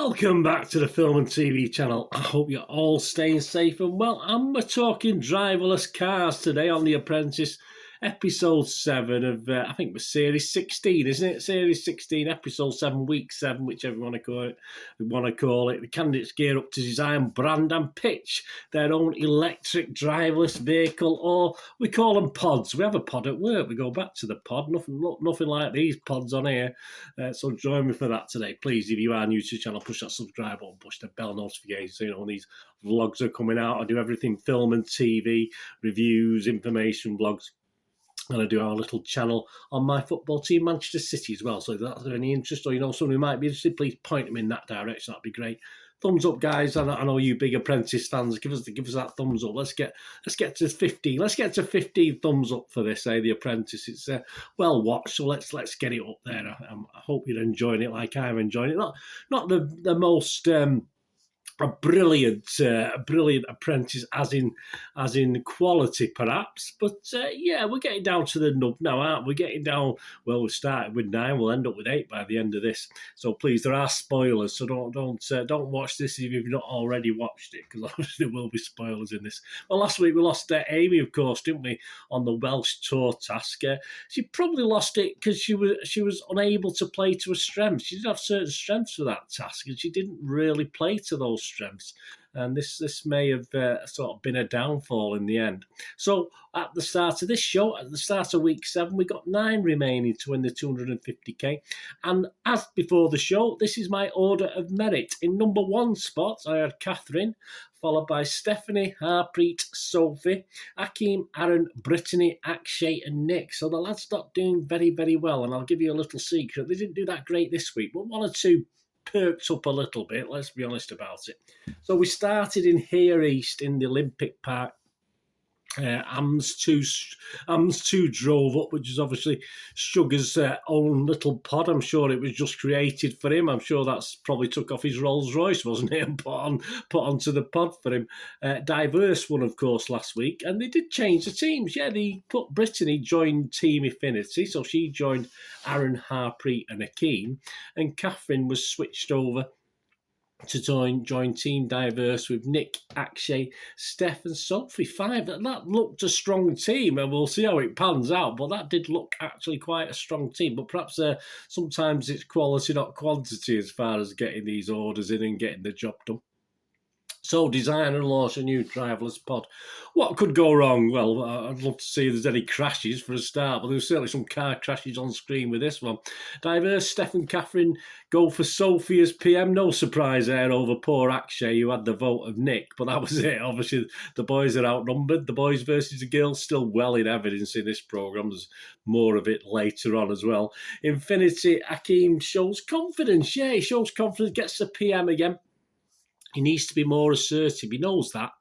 Welcome back to the Film and TV channel. I hope you're all staying safe and well. And we're talking driverless cars today on The Apprentice, episode 7 of, I think it was series 16, isn't it? Series 16, episode 7, week 7, whichever you want to call it. The candidates gear up to design, brand and pitch their own electric driverless vehicle, or we call them pods. We have a pod at work. We go back to the pod. Nothing like these pods on here. So join me for that today. Please, if you are new to the channel, push that subscribe button, push the bell notification so you know when these vlogs are coming out. I do everything film and TV, reviews, information vlogs. And I do our little channel on my football team, Manchester City, as well. So if that's of any interest, or you know someone who might be interested, please point them in that direction. That'd be great. Thumbs up, guys. I know you big Apprentice fans. Give us that thumbs up. Let's get to 15. Let's get to 15 thumbs up for this. The Apprentice. It's well watched, so let's get it up there. I hope you're enjoying it like I'm enjoying it. Not the most. A brilliant Apprentice, as in quality, perhaps. But yeah, we're getting down to the nub now, aren't we? Getting down. Well, we started with 9. We'll end up with 8 by the end of this. So please, there are spoilers. So don't watch this if you've not already watched it, because obviously there will be spoilers in this. Well, last week we lost Amy, of course, didn't we, on the Welsh Tour task? She probably lost it because she was unable to play to her strengths. She did have certain strengths for that task, and she didn't really play to those strengths, and this may have sort of been a downfall in the end. So at the start of this show, at the start of week 7, we got 9 remaining to win the 250k, and as before the show, this is my order of merit. In number 1 spot I had Catherine, followed by Stephanie, Harpreet, Sophie, Akeem, Aaron, Brittany, Akshay and Nick. So the lads not doing very, very well, and I'll give you a little secret. They didn't do that great this week, but 1 or 2 perked up a little bit, let's be honest about it. So we started in Here East in the Olympic Park. AMS 2 drove up, which is obviously Sugar's own little pod. I'm sure it was just created for him. I'm sure that's probably took off his Rolls Royce, wasn't it, and put onto the pod for him. Diverse won, of course, last week, and they did change the teams. Yeah, they put Brittany joined Team Affinity, so she joined Aaron, Harpreet and Akeem, and Catherine was switched over to join Team Diverse with Nick, Akshay, Steph and Sophie. 5. That looked a strong team, and we'll see how it pans out, but that did look actually quite a strong team. But perhaps sometimes it's quality, not quantity, as far as getting these orders in and getting the job done. So, design and launch a new driverless pod. What could go wrong? Well, I'd love to see if there's any crashes for a start, but there's certainly some car crashes on screen with this one. Diverse, Steph and Catherine go for Sophie as PM. No surprise there over poor Akshay, who had the vote of Nick, but that was it. Obviously, the boys are outnumbered. The boys versus the girls still well in evidence in this programme. There's more of it later on as well. Infinity, Akeem shows confidence. Yeah, he shows confidence, gets the PM again. He needs to be more assertive. He knows that.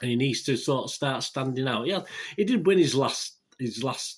And he needs to sort of start standing out. Yeah, he did win his last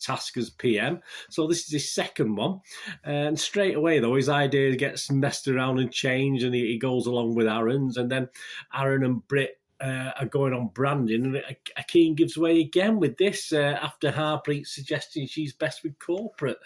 task as PM. So this is his second one. And straight away, though, his idea gets messed around and changed, and he goes along with Aaron's. And then Aaron and Britt are going on branding, and Akeem gives way again with this after Harpreet suggesting she's best with corporate.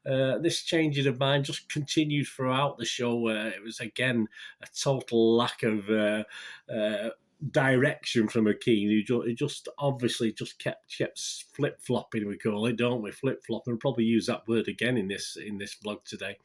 This changing of mind just continued throughout the show. It was again a total lack of direction from Akeem, who just obviously just kept flip-flopping, we call it, don't we? Flip-flopping. We'll probably use that word again in this vlog today.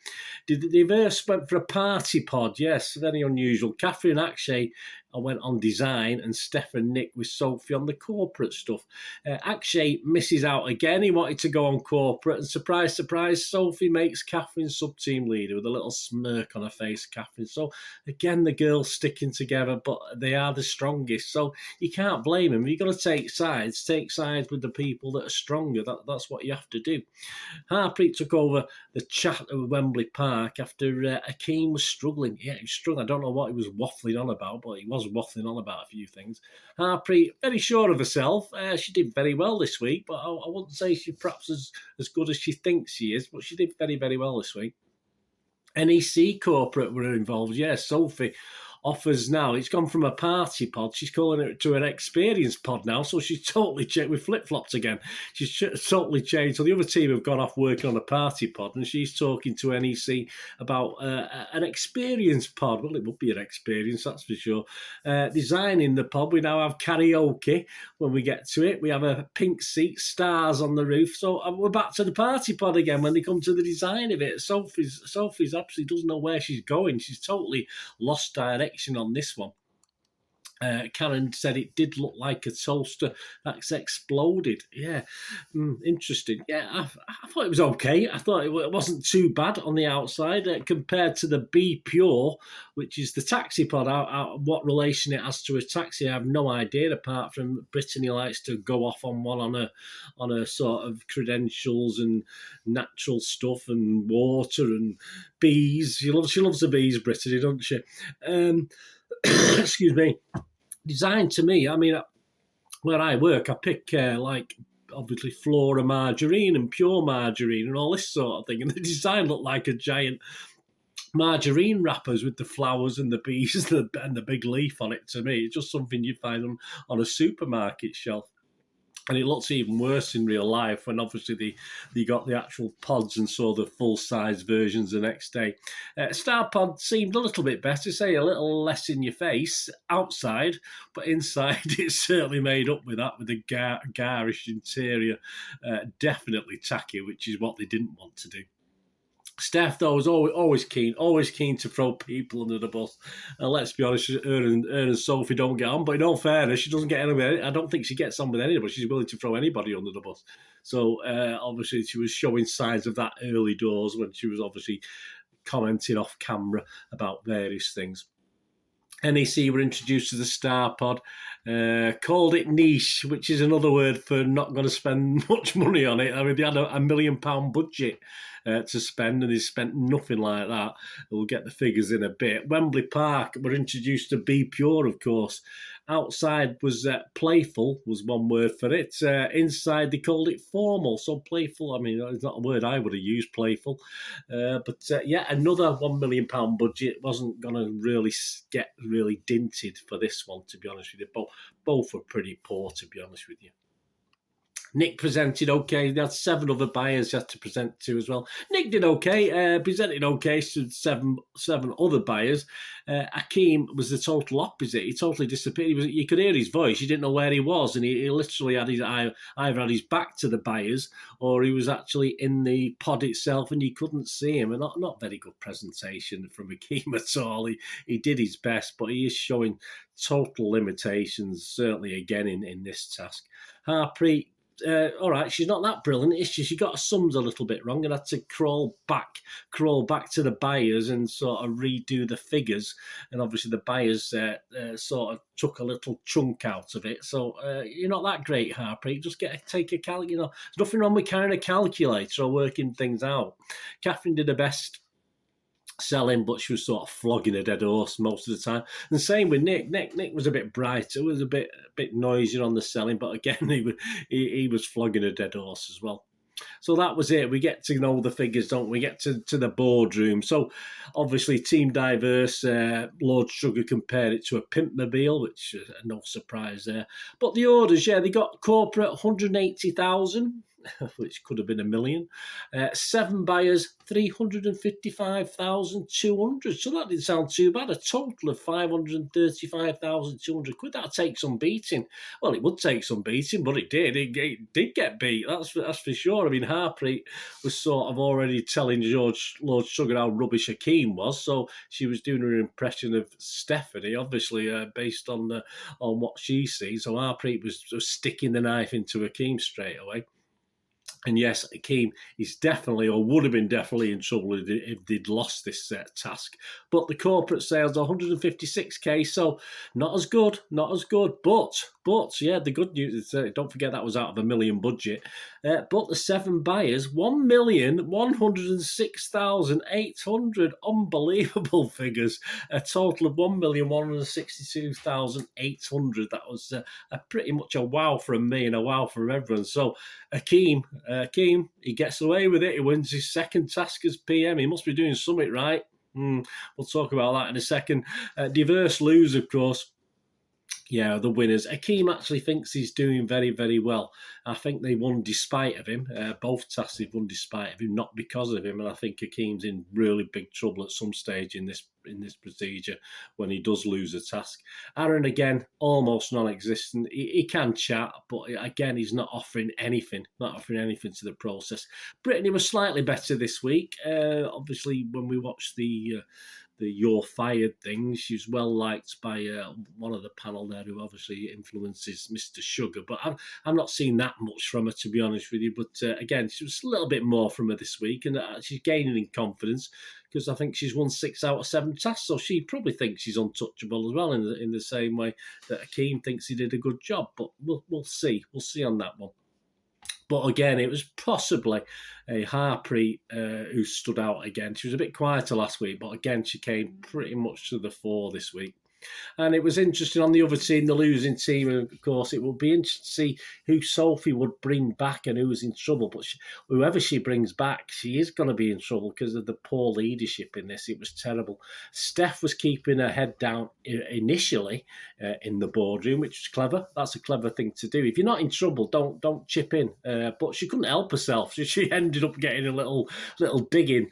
The Diverse went for a party pod, yes, very unusual. Catherine and Akshay went on design, and Steph and Nick with Sophie on the corporate stuff. Akshay misses out again. He wanted to go on corporate, and surprise, surprise, Sophie makes Catherine sub-team leader with a little smirk on her face, Catherine. So again, the girls sticking together, but they are the strongest, so you can't blame them. You've got to take sides with the people that are stronger. That's what you have to do. Harpreet took over the chat at Wembley Park after Akeem was struggling. Yeah, he was struggling. I don't know what he was waffling on about, but he was waffling on about a few things. Harpreet, very sure of herself. She did very well this week, but I wouldn't say she's perhaps as good as she thinks she is, but she did very, very well this week. NEC corporate were involved. Yes, Sophie offers now. It's gone from a party pod. She's calling it to an experience pod now. So she's totally changed. We flip-flopped again. She's totally changed. So the other team have gone off working on a party pod, and she's talking to NEC about an experience pod. Well, it would be an experience, that's for sure. Designing the pod, we now have karaoke when we get to it. We have a pink seat, stars on the roof. So we're back to the party pod again when they come to the design of it. Sophie's absolutely doesn't know where she's going. She's totally lost direction on this one. Karen said it did look like a toaster that's exploded. Yeah, interesting. Yeah, I thought it was okay. I thought it wasn't too bad on the outside compared to the B Pure, which is the taxi pod. What relation it has to a taxi, I have no idea, apart from Brittany likes to go off on one on a sort of credentials and natural stuff and water and bees. She loves the bees, Brittany, doesn't she? Excuse me. Design to me, I mean, where I work, I pick like obviously Flora margarine and pure margarine and all this sort of thing, and the design looked like a giant margarine wrappers with the flowers and the bees and the big leaf on it. To me, it's just something you'd find on a supermarket shelf. And it looks even worse in real life when obviously they got the actual pods and saw the full-size versions the next day. Star Pod seemed a little bit better, say a little less in your face outside, but inside it's certainly made up with that, with a garish interior. Definitely tacky, which is what they didn't want to do. Steph, though, was always keen to throw people under the bus. And let's be honest, her and Sophie don't get on. But in all fairness, she doesn't get anywhere. I don't think she gets on with anybody. She's willing to throw anybody under the bus. So obviously, she was showing signs of that early doors when she was obviously commenting off camera about various things. NEC were introduced to the Star Pod, called it niche, which is another word for not going to spend much money on it. I mean, they had a £1 million budget to spend, and they spent nothing like that. We'll get the figures in a bit. Wembley Park were introduced to Be Pure, of course. Outside was playful, was one word for it. Inside they called it formal. So playful, I mean, it's not a word I would have used, playful. But another £1 million budget. Wasn't going to really get really dinted for this one, to be honest with you. Both were pretty poor, to be honest with you. Nick presented okay. They had 7 other buyers you had to present to as well. Nick did okay, presented okay to seven other buyers. Akeem was the total opposite. He totally disappeared. You could hear his voice. You didn't know where he was, and he literally had either had his back to the buyers or he was actually in the pod itself, and you couldn't see him. And not very good presentation from Akeem at all. He did his best, but he is showing total limitations, certainly again in this task. Harpreet, all right, she's not that brilliant, is she? She got her sums a little bit wrong and had to crawl back to the buyers and sort of redo the figures. And obviously the buyers sort of took a little chunk out of it. So you're not that great, Harpreet. Just take a calculator. There's nothing wrong with carrying a calculator or working things out. Catherine did her best selling, but she was sort of flogging a dead horse most of the time. And same with Nick. Nick was a bit brighter, it was a bit noisier on the selling, but again he was flogging a dead horse as well. So that was it. We get to know the figures, don't we? Get to the boardroom. So obviously Team Diverse, Lord Sugar compared it to a Pimpmobile, which is no surprise there. But the orders, they got corporate 180,000. Which could have been 1 million. 7 buyers, 355,200. So that didn't sound too bad. A total of 535,200 quid. That'll take some beating. Well, it would take some beating, but it did. It did get beat. That's for sure. I mean, Harpreet was sort of already telling Lord Sugar how rubbish Akeem was. So she was doing her impression of Stephanie, obviously based on what she sees. So Harpreet was sticking the knife into Akeem straight away. And yes, Akeem is definitely, or would have been definitely in trouble if they'd lost this task. But the corporate sales are 156k, so not as good. But yeah, the good news is, don't forget that was out of $1 million budget. But the 7 buyers, 1,106,800, unbelievable figures. A total of 1,162,800. That was pretty much a wow from me and a wow from everyone. So Akeem, he gets away with it. He wins his second task as PM. He must be doing something right. We'll talk about that in a second. Diverse lose, of course. Yeah, the winners. Akeem actually thinks he's doing very, very well. I think they won despite of him. Both tasks they've won despite of him, not because of him. And I think Akeem's in really big trouble at some stage in this procedure when he does lose a task. Aaron, again, almost non-existent. He can chat, but again, he's not offering anything. To the process. Brittany was slightly better this week. Obviously, when we watched the You're Fired thing, she's well liked by one of the panel there who obviously influences Mr. Sugar. But I'm not seeing that much from her, to be honest with you. But again, she was a little bit more from her this week, and she's gaining in confidence because I think she's won 6 out of 7 tasks, so she probably thinks she's untouchable as well in the same way that Akeem thinks he did a good job. But we'll see. We'll see on that one. But again, it was possibly a Harpreet who stood out again. She was a bit quieter last week, but again, she came pretty much to the fore this week. And it was interesting on the other team, the losing team, and of course, it will be interesting to see who Sophie would bring back and who was in trouble. But whoever she brings back, she is going to be in trouble because of the poor leadership in this. It was terrible. Steph was keeping her head down initially in the boardroom, which was clever. That's a clever thing to do. If you're not in trouble, don't chip in. But she couldn't help herself. She ended up getting a little digging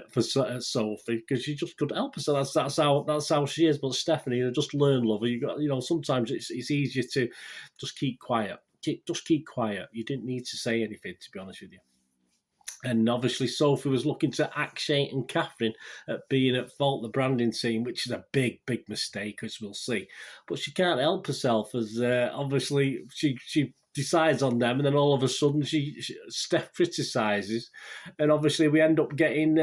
for Sophie because she just couldn't help herself. That's how she is. But Stephanie, just learn, lover. Sometimes it's easier to just keep quiet. Just keep quiet. You didn't need to say anything, to be honest with you. And obviously, Sophie was looking to Akshay and Catherine at being at fault, the branding team, which is a big, big mistake, as we'll see. But she can't help herself, as obviously she decides on them, and then all of a sudden Steph criticises, and obviously we end up getting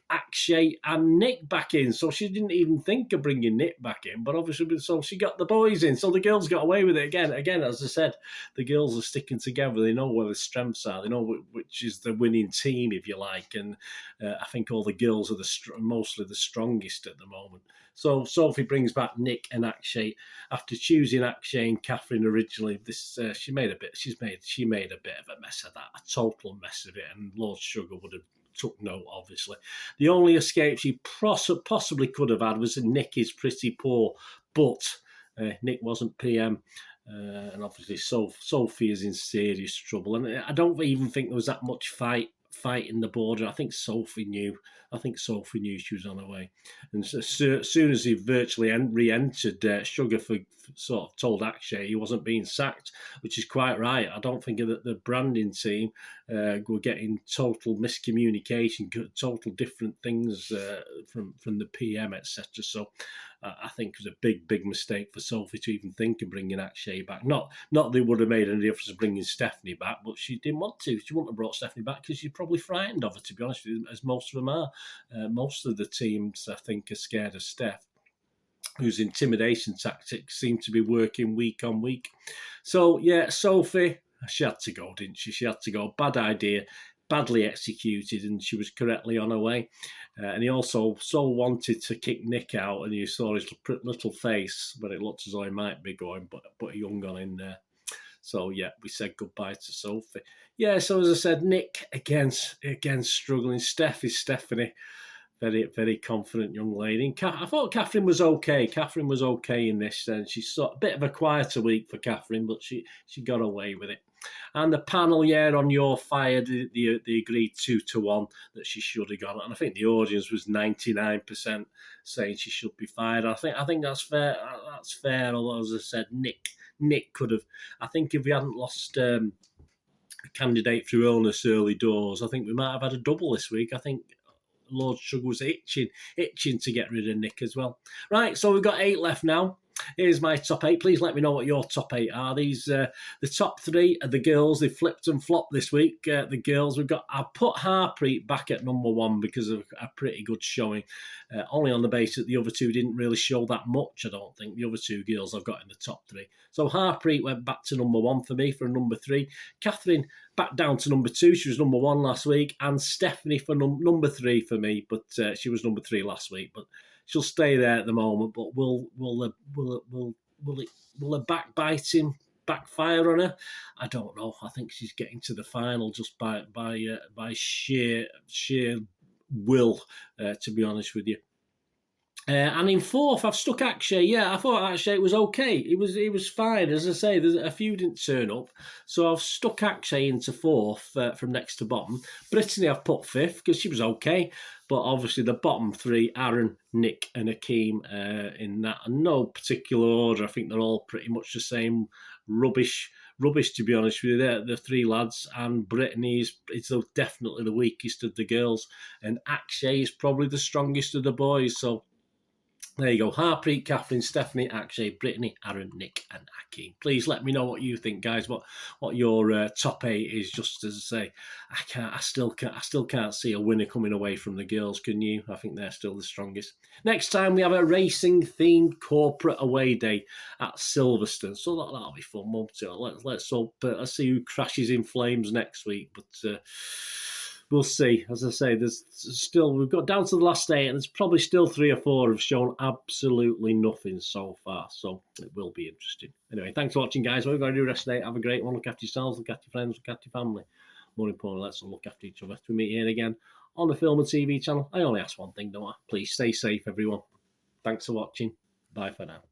Akshay and Nick back in. So she didn't even think of bringing Nick back in, but obviously, so she got the boys in. So the girls got away with it again. Again, as I said, the girls are sticking together. They know where the strengths are. They know which is the winning team, if you like. And I think all the girls are mostly the strongest at the moment. So Sophie brings back Nick and Akshay after choosing Akshay and Catherine originally. She made a bit of a mess of that, a total mess of it, and Lord Sugar would have took note, obviously. The only escape she possibly could have had was Nick is pretty poor, but Nick wasn't PM. And obviously Sophie is in serious trouble. And I don't even think there was that much fight in the border. I think Sophie knew she was on her way. And so, as soon as he virtually re-entered, Sugar sort of told Akshay he wasn't being sacked, which is quite right. I don't think that the branding team were getting total miscommunication, total different things from the PM, etc. So I think it was a big, big mistake for Sophie to even think of bringing Akshay back. Not they would have made any difference of bringing Stephanie back, but she didn't want to. She wouldn't have brought Stephanie back because she's probably frightened of her, to be honest with you, as most of them are. Most of the teams, I think, are scared of Steph, whose intimidation tactics seem to be working week on week. So, yeah, Sophie, she had to go, didn't she? She had to go. Bad idea, badly executed, and she was correctly on her way. And he also so wanted to kick Nick out, and you saw his little face, but it looked as though he might be going, but a young one in there. So, yeah, we said goodbye to Sophie. Yeah, so as I said, Nick, again struggling. Steph is Stephanie. Very, very confident young lady. I thought Catherine was okay. Catherine was okay in this, and she saw a bit of a quieter week for Catherine, but she got away with it. And the panel, on You're Fired, they agreed 2-1 that she should have gone. And I think the audience was 99% saying she should be fired. I think that's fair. That's fair. Although, as I said, Nick could have. I think if we hadn't lost a candidate through illness early doors, I think we might have had a double this week. I think Lord Sugar was itching to get rid of Nick as well. Right, so we've got 8 left now. Here's my top 8. Please let me know what your top 8 are. These the top 3 are the girls. They flipped and flopped this week. The girls, I've put Harpreet back at number 1 because of a pretty good showing. Only on the basis that the other 2 didn't really show that much, I don't think. The other 2 girls I've got in the top 3. So Harpreet went back to number 1 for me for a number 3. Catherine back down to number 2. She was number 1 last week. And Stephanie for number 3 for me, but she was number 3 last week. But she'll stay there at the moment. But will the backbiting backfire on her? I don't know. I think she's getting to the final just by sheer will, to be honest with you. And in fourth, I've stuck Akshay. Yeah, I thought Akshay was okay. It was fine. As I say, there's a few didn't turn up, so I've stuck Akshay into fourth from next to bottom. Brittany I've put fifth because she was okay, but obviously the bottom three: Aaron, Nick, and Hakeem in that no particular order. I think they're all pretty much the same. Rubbish, to be honest with you. They're the three lads, and Brittany is definitely the weakest of the girls, and Akshay is probably the strongest of the boys. So there you go. Harpreet, Catherine, Stephanie, Akshay, Brittany, Aaron, Nick, and Hakeem. Please let me know what you think, guys. What your top 8 is. Just as I say, I still can't see a winner coming away from the girls. Can you? I think they're still the strongest. Next time we have a racing themed corporate away day at Silverstone, so that'll be fun, won't it? Let's hope. Let's see who crashes in flames next week. But we'll see. As I say, we've got down to the last 8, and there's probably still 3 or 4 have shown absolutely nothing so far. So it will be interesting. Anyway, thanks for watching, guys. What we're going to do the rest of the day, have a great one. Look after yourselves, look after your friends, look after your family. More importantly, let's look after each other. We meet here again on the Film and TV channel. I only ask one thing, don't I? Please stay safe, everyone. Thanks for watching. Bye for now.